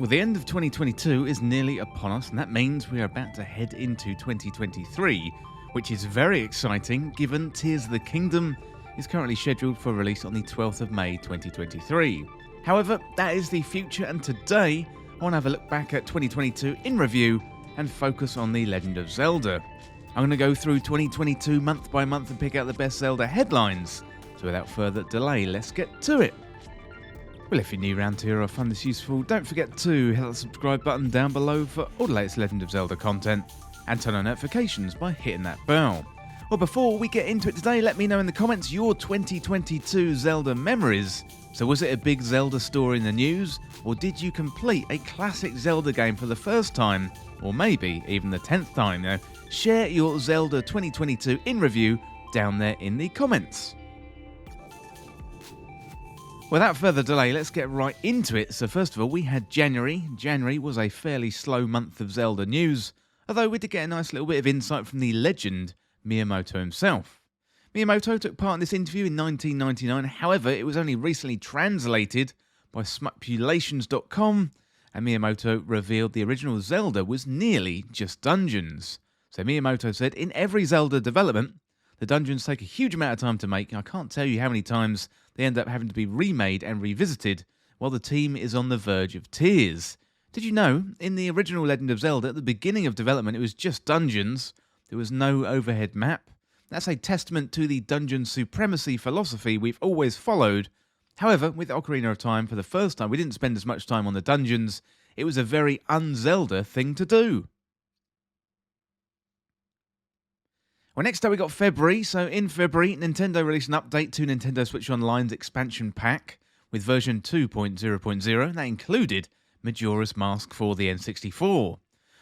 Well, the end of 2022 is nearly upon us, and that means we are about to head into 2023, which is very exciting given Tears of the Kingdom is currently scheduled for release on the 12th of May 2023. However, that is the future, and today I want to have a look back at 2022 in review and focus on the Legend of Zelda. I'm going to go through 2022 month by month and pick out the best Zelda headlines. So without further delay, let's get to it. Well, if you're new around here or find this useful, don't forget to hit that subscribe button down below for all the latest Legend of Zelda content, and turn on notifications by hitting that bell. Well, before we get into it today, let me know in the comments your 2022 Zelda memories. So was it a big Zelda story in the news, or did you complete a classic Zelda game for the first time, or maybe even the 10th time? Now, share your Zelda 2022 in review down there in the comments. Without further delay, let's get right into it. So first of all, we had January. January was a fairly slow month of Zelda news, although we did get a nice little bit of insight from the legend, Miyamoto himself. Miyamoto took part in this interview in 1999, however, it was only recently translated by smutpulations.com, and Miyamoto revealed the original Zelda was nearly just dungeons. So Miyamoto said, in every Zelda development, the dungeons take a huge amount of time to make. I can't tell you how many times they end up having to be remade and revisited while the team is on the verge of tears. Did you know, in the original Legend of Zelda, at the beginning of development, it was just dungeons. There was no overhead map. That's a testament to the dungeon supremacy philosophy we've always followed. However, with Ocarina of Time, for the first time, we didn't spend as much time on the dungeons. It was a very un-Zelda thing to do. Well, next up we got February. So in February, Nintendo released an update to Nintendo Switch Online's expansion pack with version 2.0.0. That included Majora's Mask for the N64.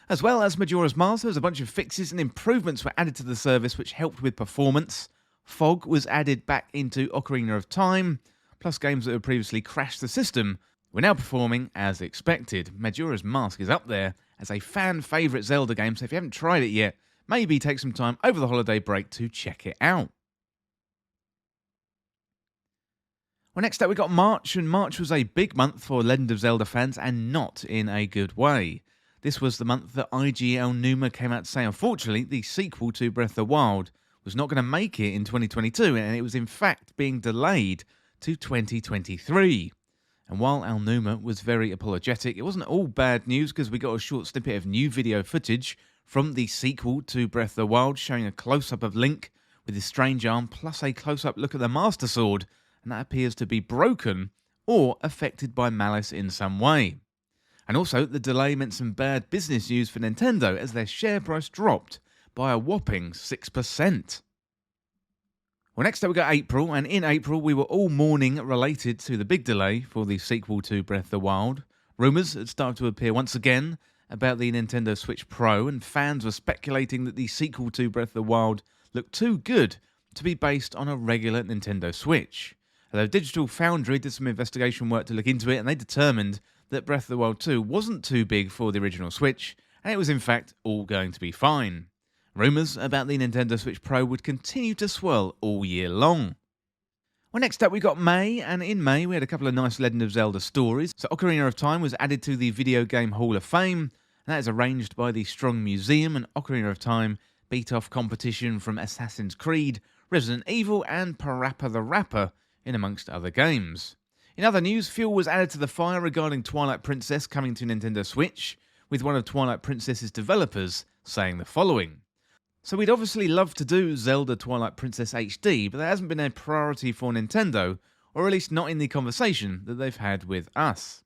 As well as Majora's Mask, there was a bunch of fixes and improvements were added to the service which helped with performance. Fog was added back into Ocarina of Time, plus games that had previously crashed the system were now performing as expected. Majora's Mask is up there as a fan favourite Zelda game, so if you haven't tried it yet, maybe take some time over the holiday break to check it out. Well, next up we got March, and March was a big month for Legend of Zelda fans, and not in a good way. This was the month that IG Aonuma came out to say, unfortunately, the sequel to Breath of the Wild was not going to make it in 2022, and it was in fact being delayed to 2023. And while Aonuma was very apologetic, it wasn't all bad news because we got a short snippet of new video footage from the sequel to Breath of the Wild, showing a close-up of Link with his strange arm, plus a close-up look at the Master Sword, and that appears to be broken or affected by malice in some way. And also, the delay meant some bad business news for Nintendo as their share price dropped by a whopping 6%. Well, next up we got April, and in April we were all mourning related to the big delay for the sequel to Breath of the Wild. Rumours had started to appear once again about the Nintendo Switch Pro, and fans were speculating that the sequel to Breath of the Wild looked too good to be based on a regular Nintendo Switch. Although Digital Foundry did some investigation work to look into it, and they determined that Breath of the Wild 2 wasn't too big for the original Switch, and it was in fact all going to be fine. Rumours about the Nintendo Switch Pro would continue to swirl all year long. Well, next up we got May, and in May we had a couple of nice Legend of Zelda stories. So Ocarina of Time was added to the Video Game Hall of Fame, and that is arranged by the Strong Museum, and Ocarina of Time beat off competition from Assassin's Creed, Resident Evil, and Parappa the Rapper, in amongst other games. In other news, fuel was added to the fire regarding Twilight Princess coming to Nintendo Switch, with one of Twilight Princess's developers saying the following. So we'd obviously love to do Zelda Twilight Princess HD, but that hasn't been a priority for Nintendo, or at least not in the conversation that they've had with us.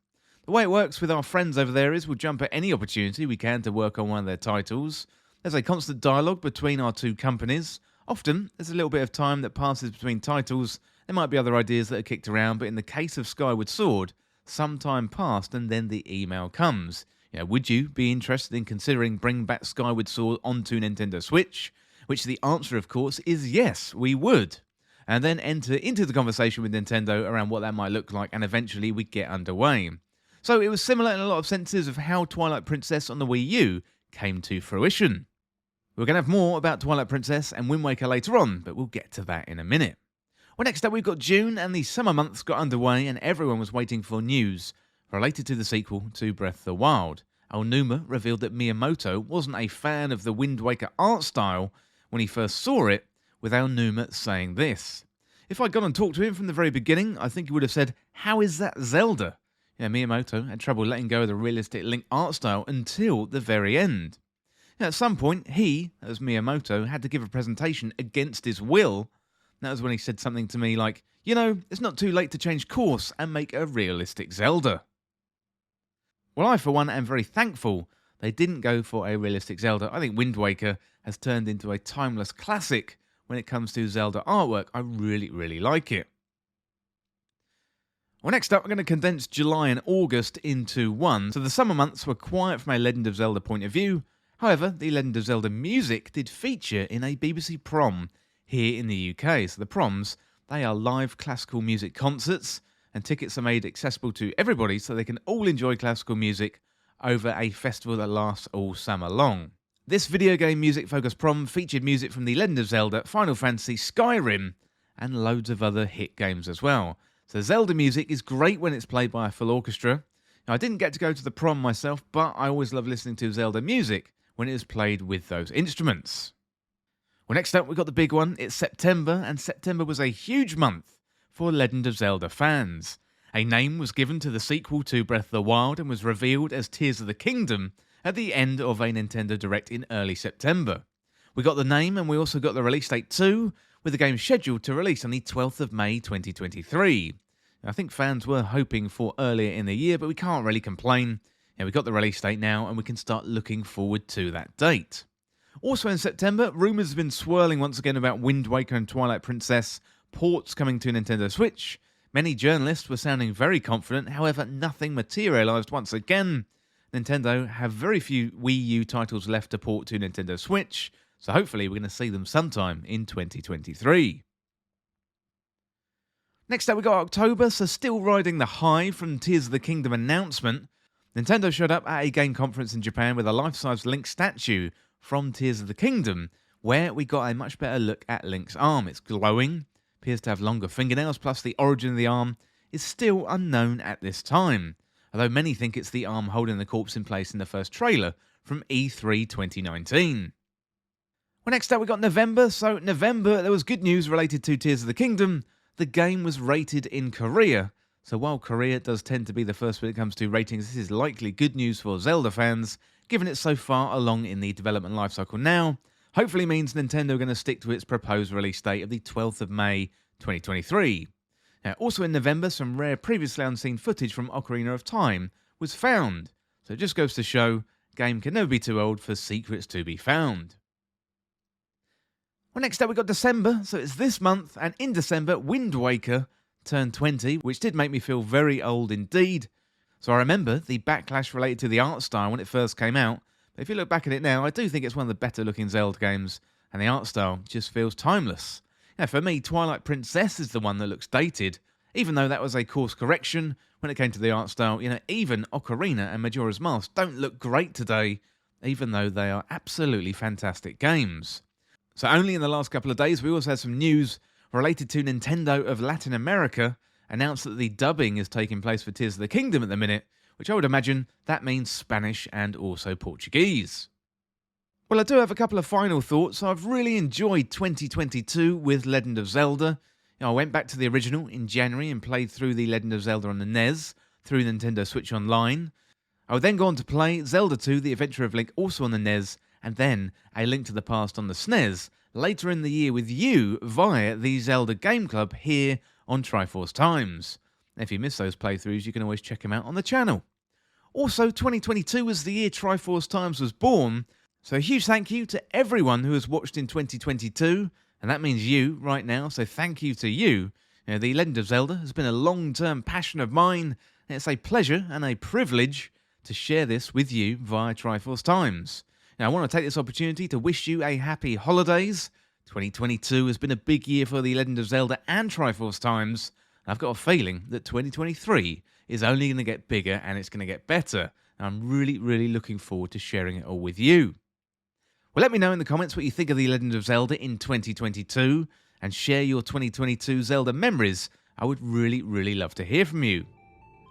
The way it works with our friends over there is we'll jump at any opportunity we can to work on one of their titles. There's a constant dialogue between our two companies. Often, there's a little bit of time that passes between titles. There might be other ideas that are kicked around, but in the case of Skyward Sword, some time passed and then the email comes. Would you be interested in considering bringing back Skyward Sword onto Nintendo Switch? Which the answer, of course, is yes, we would. And then enter into the conversation with Nintendo around what that might look like, and eventually we get underway. So it was similar in a lot of senses of how Twilight Princess on the Wii U came to fruition. We're going to have more about Twilight Princess and Wind Waker later on, but we'll get to that in a minute. Well, next up we've got June, and the summer months got underway and everyone was waiting for news related to the sequel to Breath of the Wild. Aonuma revealed that Miyamoto wasn't a fan of the Wind Waker art style when he first saw it, with Aonuma saying this: "If I'd gone and talked to him from the very beginning, I think he would have said, 'How is that Zelda?'" Yeah, Miyamoto had trouble letting go of the realistic Link art style until the very end. At some point, he, as Miyamoto, had to give a presentation against his will. That was when he said something to me like, "It's not too late to change course and make a realistic Zelda." Well, I, for one, am very thankful they didn't go for a realistic Zelda. I think Wind Waker has turned into a timeless classic when it comes to Zelda artwork. I really, really like it. Well, next up, we're going to condense July and August into one. So the summer months were quiet from a Legend of Zelda point of view. However, the Legend of Zelda music did feature in a BBC prom here in the UK. So the proms, they are live classical music concerts, and tickets are made accessible to everybody so they can all enjoy classical music over a festival that lasts all summer long. This video game music-focused prom featured music from The Legend of Zelda, Final Fantasy, Skyrim, and loads of other hit games as well. So Zelda music is great when it's played by a full orchestra. Now, I didn't get to go to the prom myself, but I always love listening to Zelda music when it is played with those instruments. Well, next up, we've got the big one. It's September, and September was a huge month for Legend of Zelda fans. A name was given to the sequel to Breath of the Wild and was revealed as Tears of the Kingdom at the end of a Nintendo Direct in early September. We got the name, and we also got the release date too, with the game scheduled to release on the 12th of May 2023. I think fans were hoping for earlier in the year, but we can't really complain. We got the release date now, and we can start looking forward to that date. Also in September, rumours have been swirling once again about Wind Waker and Twilight Princess ports coming to Nintendo Switch. Many journalists were sounding very confident, however nothing materialised once again. Nintendo have very few Wii U titles left to port to Nintendo Switch, so hopefully we're going to see them sometime in 2023. Next up we got October, so still riding the high from Tears of the Kingdom announcement. Nintendo showed up at a game conference in Japan with a life-size Link statue from Tears of the Kingdom, where we got a much better look at Link's arm. It's glowing, appears to have longer fingernails, plus the origin of the arm is still unknown at this time, although many think it's the arm holding the corpse in place in the first trailer from E3 2019. Well, next up we got November. So November, there was good news related to Tears of the Kingdom. The game was rated in Korea. So while Korea does tend to be the first when it comes to ratings, this is likely good news for Zelda fans, given it's so far along in the development lifecycle now. Hopefully means Nintendo are going to stick to its proposed release date of the 12th of May 2023. Now, also in November, some rare previously unseen footage from Ocarina of Time was found. So it just goes to show, game can never be too old for secrets to be found. Well, next up we got December, so it's this month, and in December, Wind Waker turned 20, which did make me feel very old indeed. So I remember the backlash related to the art style when it first came out, but if you look back at it now, I do think it's one of the better looking Zelda games, and the art style just feels timeless. Now, for me, Twilight Princess is the one that looks dated, even though that was a course correction when it came to the art style. Even Ocarina and Majora's Mask don't look great today, even though they are absolutely fantastic games. So only in the last couple of days, we also had some news related to Nintendo of Latin America announced that the dubbing is taking place for Tears of the Kingdom at the minute, which I would imagine that means Spanish and also Portuguese. Well, I do have a couple of final thoughts. I've really enjoyed 2022 with Legend of Zelda. I went back to the original in January and played through the Legend of Zelda on the NES through Nintendo Switch Online. I would then go on to play Zelda 2, The Adventure of Link, also on the NES, and then A Link to the Past on the SNES later in the year with you via the Zelda Game Club here on Triforce Times. If you miss those playthroughs, you can always check them out on the channel. Also, 2022 was the year Triforce Times was born, so a huge thank you to everyone who has watched in 2022, and that means you right now, so thank you to you. The Legend of Zelda has been a long-term passion of mine, and it's a pleasure and a privilege to share this with you via Triforce Times. Now, I want to take this opportunity to wish you a happy holidays. 2022 has been a big year for the Legend of Zelda and Triforce Times. And I've got a feeling that 2023 is only going to get bigger and it's going to get better. And I'm really, really looking forward to sharing it all with you. Well, let me know in the comments what you think of the Legend of Zelda in 2022 and share your 2022 Zelda memories. I would really, really love to hear from you.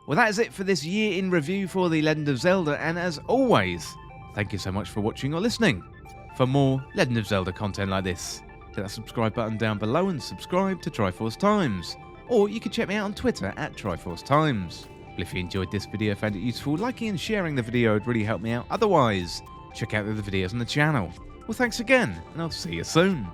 Well, that is it for this year in review for The Legend of Zelda, and as always, thank you so much for watching or listening. For more Legend of Zelda content like this, hit that subscribe button down below and subscribe to Triforce Times. Or you can check me out on Twitter at Triforce Times. Well, if you enjoyed this video, found it useful, liking and sharing the video would really help me out. Otherwise, check out the other videos on the channel. Well, thanks again, and I'll see you soon.